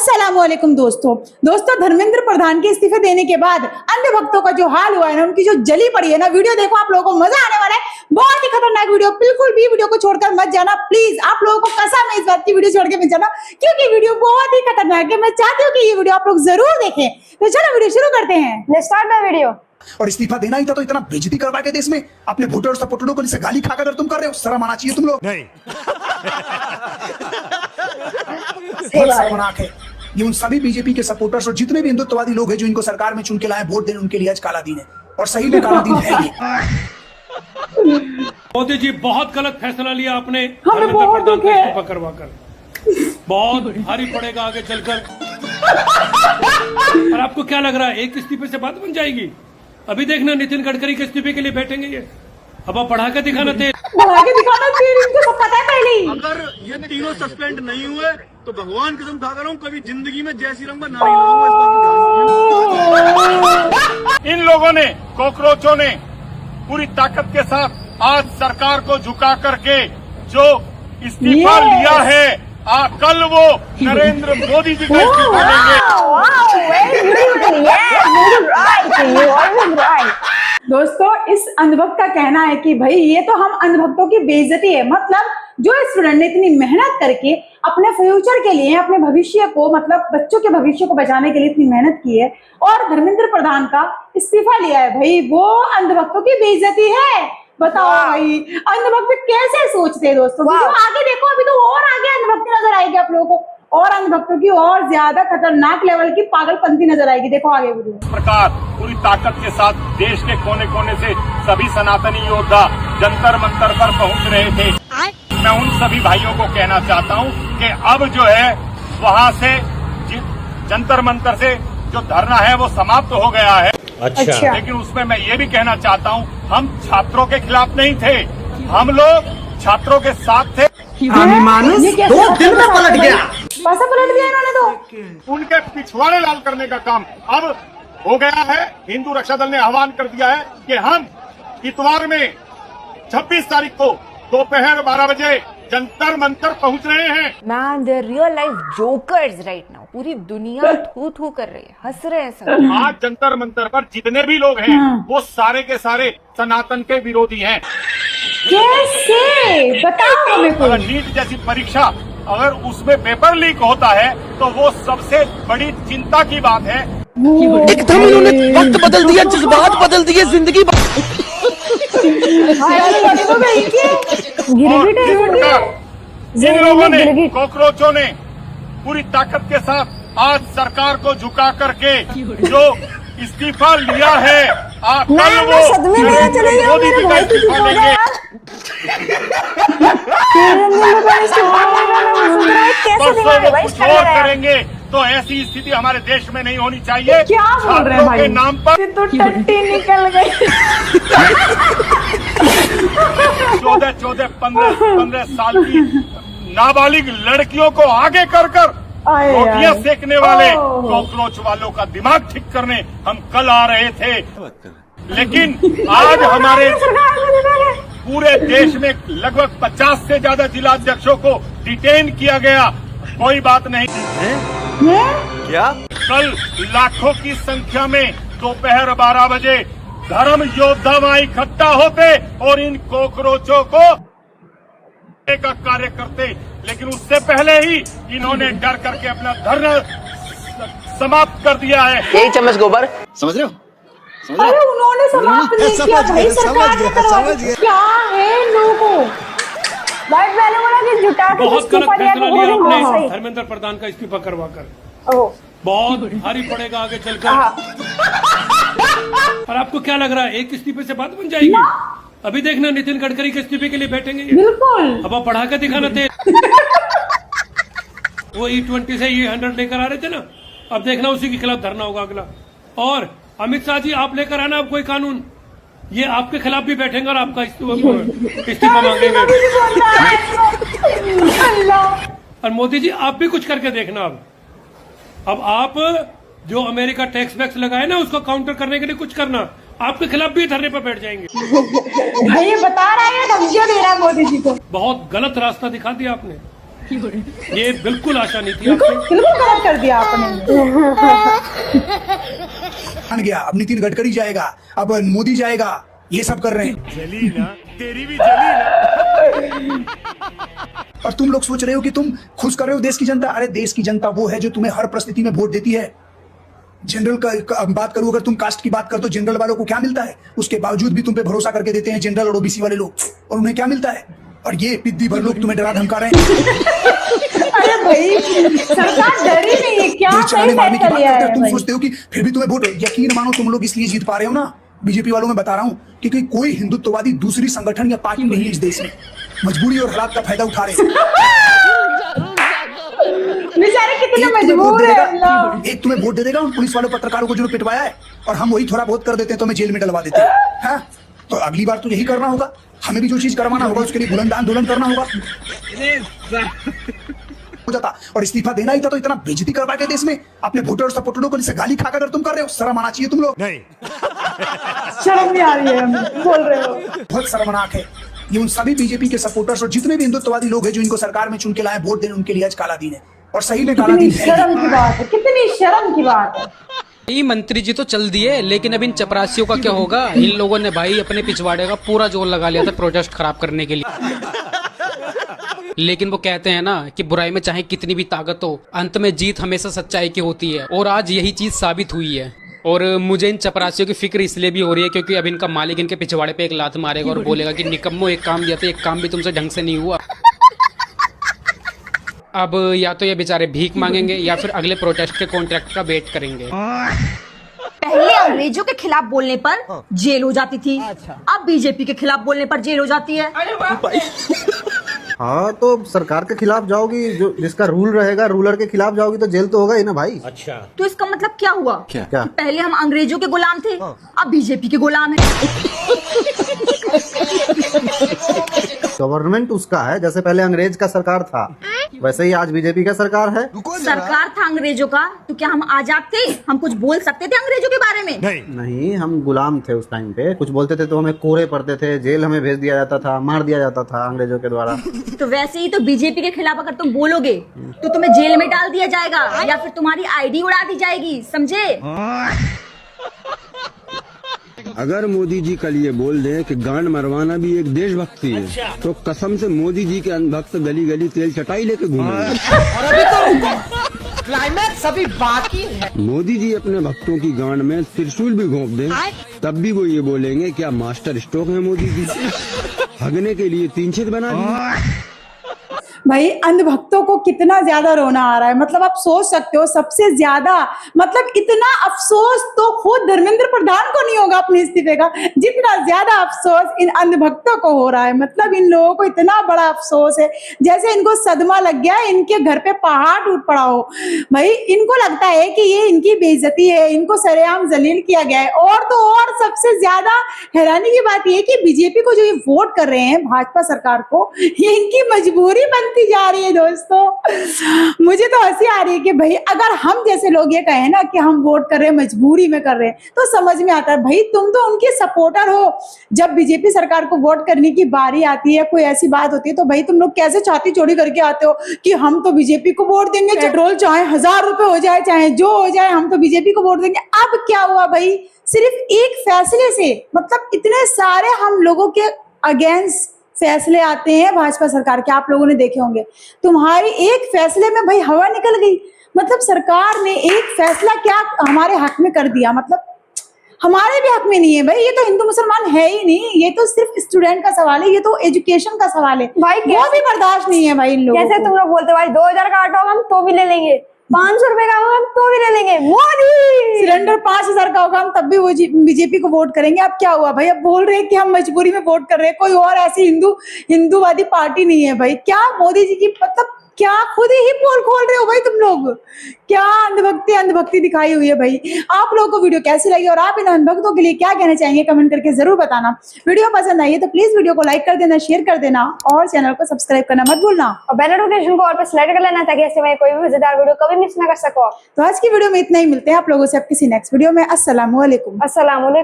अस्सलामुअलैकुम दोस्तों धर्मेंद्र प्रधान के इस्तीफे देने के बाद अन्य भक्तों का जो हाल हुआ है ना, उनकी जो जली पड़ी है ना, वीडियो देखो, आप लोगों को मजा आने वाला है। बहुत ही खतरनाक वीडियो, बिल्कुल भी वीडियो को छोड़कर मत जाना प्लीज। आप लोगों को कसम है इस बात की, वीडियो छोड़ के मत जाना क्योंकि वीडियो बहुत ही खतरनाक है। मैं चाहती हूँ कि ये वीडियो आप लोग जरूर देखें। तो चलो वीडियो शुरू करते हैं। Let's start the video. और इस्तीफा देना ही था तो इतना बेइज्जती करवा के देश में अपने वोटर और सपोर्टरों को गाली खाकर अगर तुम कर रहे हो, शर्म आना चाहिए तुम लोग। नहीं शर्मनाक है। ये उन सभी बीजेपी के सपोर्टर्स और जितने भी हिंदुत्ववादी लोग हैं जो इनको सरकार में चुन के लाए वोट देने, उनके लिए आज काला दिन है और सही में काला दिन है ये। मोदी जी बहुत गलत फैसला लिया आपने, हमें बहुत दुख है। इस्तीफा करवाकर बहुत भारी पड़ेगा आगे चलकर। और आपको क्या लग रहा है एक इस्तीफे से बात बन जाएगी? अभी देखना नितिन गडकरी के इस्तीफे के लिए बैठेंगे ये। अब आप बढ़ा के दिखाना थे, बढ़ा के दिखाना थे, इनको सब पता है पहले ही। अगर ये तीनों सस्पेंड नहीं हुए तो भगवान कसम खा कर कभी जिंदगी में जय श्री राम का नाम नहीं लूंगा। इन लोगों ने, कॉकरोचों ने पूरी ताकत के साथ आज सरकार को झुका करके जो इस्तीफा लिया है, कल वो नरेंद्र मोदी जी का इस्तीफा लेंगे। दोस्तों इस अंधभक्त का कहना है कि भाई ये तो हम अंधभक्तों की बेइज्जती है। मतलब जो स्टूडेंट ने इतनी मेहनत करके अपने फ्यूचर के लिए, अपने भविष्य को, मतलब बच्चों के भविष्य को बचाने के लिए इतनी मेहनत की है और धर्मेंद्र प्रधान का इस्तीफा लिया है, भाई वो अंधभक्तों की बेइज्जती है। बताओ भाई अंधभक्त कैसे सोचते हैं दोस्तों। तो आगे देखो, अभी तो और आगे अंधभक्ति नजर आएगी आप लोगों को, और अंधभक्तों की और ज्यादा खतरनाक लेवल की पागलपंती नजर आएगी। देखो आगे वीडियो। इस प्रकार पूरी ताकत के साथ देश के कोने कोने से सभी सनातनी योद्धा जंतर मंतर पर पहुंच रहे थे। मैं उन सभी भाइयों को कहना चाहता हूं कि अब जो है वहां से जंतर मंतर से जो धरना है वो समाप्त हो गया है। अच्छा। लेकिन उसमें मैं ये भी कहना चाहता हूं, हम छात्रों के खिलाफ नहीं थे, हम लोग छात्रों के साथ थे। मानुस 2 दिन में पलट गया, पैसा पलट दिया इन्होंने तो। उनके पिछवाड़े लाल करने का काम अब हो गया है। हिंदू रक्षा दल ने आह्वान कर दिया है कि हम इतवार में 26 तारीख को दोपहर 12 बजे जंतर मंतर पहुंच रहे हैं। Man they real life jokers right now. पूरी दुनिया थू थू कर रही है, हंस रहे हैं सब। आज जंतर मंतर पर जितने भी लोग हैं वो सारे के सारे सनातन के विरोधी हैं। कैसे बताओ हमें। अगर नीट जैसी परीक्षा अगर उसमें पेपर लीक होता है तो वो सबसे बड़ी चिंता की बात है। एकदम इन्होंने वक्त बदल दिया, जज्बात बदल दिए, जिंदगी इन लोगों ने, कॉकरोचों ने पूरी ताकत के साथ आज सरकार को झुका करके जो इस्तीफा लिया है, कल वो मोदी जी का इस्तीफा लेंगे। कुछ और करेंगे तो ऐसी स्थिति हमारे देश में नहीं होनी चाहिए। क्या बोल रहे हैं भाई? के नाम पर तो टट्टी निकल गई। 14, 15 साल की नाबालिग लड़कियों को आगे कर रोटियां सेकने वाले कॉकरोच वालों का दिमाग ठीक करने हम कल आ रहे थे। लेकिन आज हमारे पूरे देश में लगभग 50 से ज्यादा जिलाध्यक्षों को डिटेन किया गया। कोई बात नहीं क्या? कल लाखों की संख्या में दोपहर 12 बजे धर्म योद्धा वहां इकट्ठा होते और इन कॉकरोचों को का कार्य करते। लेकिन उससे पहले ही इन्होंने डर करके अपना धरना समाप्त कर दिया है। यही चम्मच गोबर, समझ रहे हो? अरे उन्होंने समाप्त नहीं किया भाई, सरकार ने करवाया। क्या है लोगों भाई, मैंने बोला कि जुटा के बहुत गलत फैसला लिया आपने, धर्मेंद्र प्रधान का इस्तीफा करवाकर बहुत भारी पड़ेगा आगे चलकर। और आपको क्या लग रहा है एक इस्तीफे से बात बन जाएगी? अभी देखना नितिन गडकरी के इस्तीफे के लिए बैठेंगे ये। बिल्कुल। अब आप बढ़ा के दिखाना थे। वो E20 से E100 लेकर आ रहे थे ना, अब देखना उसी के खिलाफ धरना होगा अगला। और अमित शाह जी आप लेकर आना अब कोई कानून, ये आपके खिलाफ भी बैठेंगे और आपका इस्तीफा मांगेंगे। और मोदी जी आप भी कुछ करके देखना। अब आप जो अमेरिका टैक्स वैक्स लगाए ना, उसको काउंटर करने के लिए कुछ करना। आपके खिलाफ भी धरने पर बैठ जाएंगे। भाई ये बता रहा है, धमकियां दे रहा है मोदी जी को। बहुत गलत रास्ता दिखा दिया आपने। ये बिल्कुल आशा नहीं थी बिल्कुल आपसे। बिल्कुल गलत कर दिया आपने। मान गया, अब नितिन गडकरी जाएगा, अब मोदी जाएगा, ये सब कर रहे हैं। जली ना, तेरी भी जली ना। और तुम लोग सोच रहे हो कि तुम खुश कर रहे हो देश की जनता। अरे देश की जनता वो है जो तुम्हें हर परिस्थिति में वोट देती है। जनरल का बात करूं, अगर तुम कास्ट की बात कर तो जनरल वालों को क्या मिलता है, उसके बावजूद भी तुम पे भरोसा करके देते हैं जनरल और ओबीसी वाले लोग, और उन्हें क्या मिलता है। और ये पिद्दी भर लोग तुम्हें डरा धमका रहे हैं। अरे भाई सरकार डरी नहीं है क्या? देश चलाने सही मारने की फैसला बात लिया करते है हैं, तुम भाई। सोचते हो कि फिर भी तुम्हें वोट। यकीन मानो तुम लोग इसलिए जीत पा रहे हो ना, बीजेपी वालों में बता रहा हूं, क्योंकि कोई हिंदुत्ववादी दूसरी संगठन या पार्टी नहीं है इस देश में। मजबूरी और हालात का फायदा उठा रहे हैं। बेचारे कितने एक तुम्हें वोट मजबूर दे है देगा, अल्लाह। एक तुम्हें वोट दे देगा उन पुलिस वालों पत्रकारों को जिन्होंने पिटवाया है, और हम वही थोड़ा बहुत कर देते हैं तो हमें जेल में डलवा देते हैं। हाँ? तो अगली बार तो यही करना होगा, हमें भी जो चीज करवाना होगा उसके लिए बुलंद आंदोलन करना होगा। हो जाता और इस्तीफा देना ही था, तो इतना बेइज्जती करवा के देश में अपने वोटर और सपोर्टरों को जैसे गाली खाकर अगर तुम कर रहे हो, शर्म आना चाहिए तुम लोग। नहीं, शर्म नहीं आ रही है हमें, बोल रहे हो। बहुत शर्मनाक है ये। उन सभी बीजेपी के सपोर्टर्स और जितने भी हिंदुत्ववादी लोग हैं जो इनको सरकार में चुन के लाए वोट देने, उनके लिए आज काला दिन है, और सही में काला कितनी दिन है। शर्म की बात है, कितनी शर्म की बात है। ये मंत्री जी तो चल दिए, लेकिन अब इन चपरासियों का क्या होगा। इन लोगों ने भाई अपने पिछवाड़े का पूरा जोर लगा लिया था प्रोटेस्ट खराब करने के लिए। लेकिन वो कहते हैं ना कि बुराई में चाहे कितनी भी ताकत हो, अंत में जीत हमेशा सच्चाई की होती है, और आज यही चीज साबित हुई है। और मुझे इन चपरासियों की फिक्र इसलिए भी हो रही है क्योंकि अब इनका मालिक इनके पिछवाड़े पे एक लात मारेगा और बोलेगा कि निकम्मो, एक काम दिया था, एक काम भी तुमसे ढंग से नहीं हुआ। अब या तो ये बेचारे भीख मांगेंगे या फिर अगले प्रोटेस्ट के कॉन्ट्रैक्ट का वेट करेंगे। पहले अंग्रेजों के खिलाफ बोलने पर जेल हो जाती थी, अब बीजेपी के खिलाफ बोलने पर जेल हो जाती है। हाँ, तो सरकार के खिलाफ जाओगी, जो जिसका रूल रहेगा, रूलर के खिलाफ जाओगी तो जेल तो होगा ही ना भाई। अच्छा, तो इसका मतलब क्या हुआ? क्या? कि पहले हम अंग्रेजों के गुलाम थे, अब बीजेपी के गुलाम हैं। गवर्नमेंट उसका है, जैसे पहले अंग्रेज का सरकार था वैसे ही आज बीजेपी का सरकार है। सरकार था अंग्रेजों का, तो क्या हम आजाद थे? हम कुछ बोल सकते थे अंग्रेजों के बारे में? नहीं, हम गुलाम थे उस टाइम पे। कुछ बोलते थे तो हमें कोड़े पड़ते थे, जेल हमें भेज दिया जाता था, मार दिया जाता था अंग्रेजों के द्वारा। तो वैसे ही तो बीजेपी के खिलाफ अगर तुम बोलोगे तो तुम्हें जेल में डाल दिया जाएगा या फिर तुम्हारी आईडी उड़ा दी जाएगी, समझे? अगर मोदी जी कल ये बोल दें कि गांड मरवाना भी एक देशभक्ति है, तो कसम से मोदी जी के अंधभक्त गली गली तेल चटाई लेके घूमेंगे। क्लाइमैक्स अभी बाकी है। मोदी जी अपने भक्तों की गांड में त्रिशूल भी घोंप दें, तब भी वो ये बोलेंगे क्या मास्टर स्ट्रोक है मोदी जी, हगने के लिए 3 छेद बना दिए। भाई अंधभक्तों को कितना ज्यादा रोना आ रहा है, मतलब आप सोच सकते हो सबसे ज्यादा, मतलब इतना अफसोस तो खुद धर्मेंद्र प्रधान को नहीं होगा अपने इस्तीफे का, जितना ज्यादा अफसोस इन अंधभक्तों को हो रहा है। मतलब इन लोगों को इतना बड़ा अफसोस है जैसे इनको सदमा लग गया, इनके घर पे पहाड़ टूट पड़ा हो। भाई इनको लगता है कि ये इनकी बेइज्जती है, इनको सरेआम जलील किया गया है। और तो और सबसे ज्यादा हैरानी की बात यह कि बीजेपी को जो ये वोट कर रहे हैं, भाजपा सरकार को, ये इनकी मजबूरी बनती जा रही है। दोस्तों मुझे तो हंसी आ रही है कि भाई अगर हम जैसे लोग ये कहें ना कि हम वोट कर रहे हैं, मजबूरी में कर रहे हैं, तो समझ में आता है भाई तुम तो उनके सपोर्टर हो। जब बीजेपी सरकार को वोट करने की बारी आती है, कोई ऐसी बात होती है, तो भाई तुम लोग कैसे छाती चौड़ी करके आते हो कि हम तो बीजेपी को वोट देंगे, पेट्रोल चाहे 1000 रुपए हो जाए, चाहे जो हो जाए, हम तो बीजेपी को वोट देंगे। अब क्या हुआ भाई, सिर्फ एक फैसले से, मतलब इतने सारे हम लोगों के अगेंस्ट फैसले आते हैं भाजपा सरकार के, आप लोगों ने देखे होंगे। तुम्हारी एक फैसले में भाई हवा निकल गई। मतलब सरकार ने एक फैसला क्या हमारे हक में कर दिया, मतलब हमारे भी हक में नहीं है भाई। ये तो हिंदू मुसलमान है ही नहीं, ये तो सिर्फ स्टूडेंट का सवाल है, ये तो एजुकेशन का सवाल है भाई। वो भी बर्दाश्त नहीं है भाई इन लोगों जैसे को। तुम लोग बोलते हो भाई 2000 का ऑटो हम तो भी ले लेंगे, 500 रुपए का होगा हम तो भी ले लेंगे, मोदी सिलेंडर 5000 का होगा हम तब भी वो बीजेपी को वोट करेंगे। अब क्या हुआ भाई, अब बोल रहे हैं कि हम मजबूरी में वोट कर रहे हैं, कोई और ऐसी हिंदूवादी पार्टी नहीं है भाई। क्या मोदी जी की, मतलब क्या खुद ही पोल खोल रहे हो भाई तुम लोग, क्या अंधभक्ति दिखाई हुई है भाई। आप लोगों को वीडियो कैसी लगी और आप इन अंधभक्तों के लिए क्या कहना चाहेंगे कमेंट करके जरूर बताना। वीडियो पसंद आई है तो प्लीज वीडियो को लाइक कर देना, शेयर कर देना और चैनल को सब्सक्राइब करना मत भूलना और बेल नोटिफिकेशन को और पे सेलेक्ट कर लेना ताकि ऐसे में कोई भी मजेदार वीडियो कभी मिस ना कर सको। तो आज की वीडियो में इतना ही, मिलते हैं आप लोगों से अब किसी नेक्स्ट वीडियो में। अस्सलाम वालेकुम। अस्सलाम वालेकुम।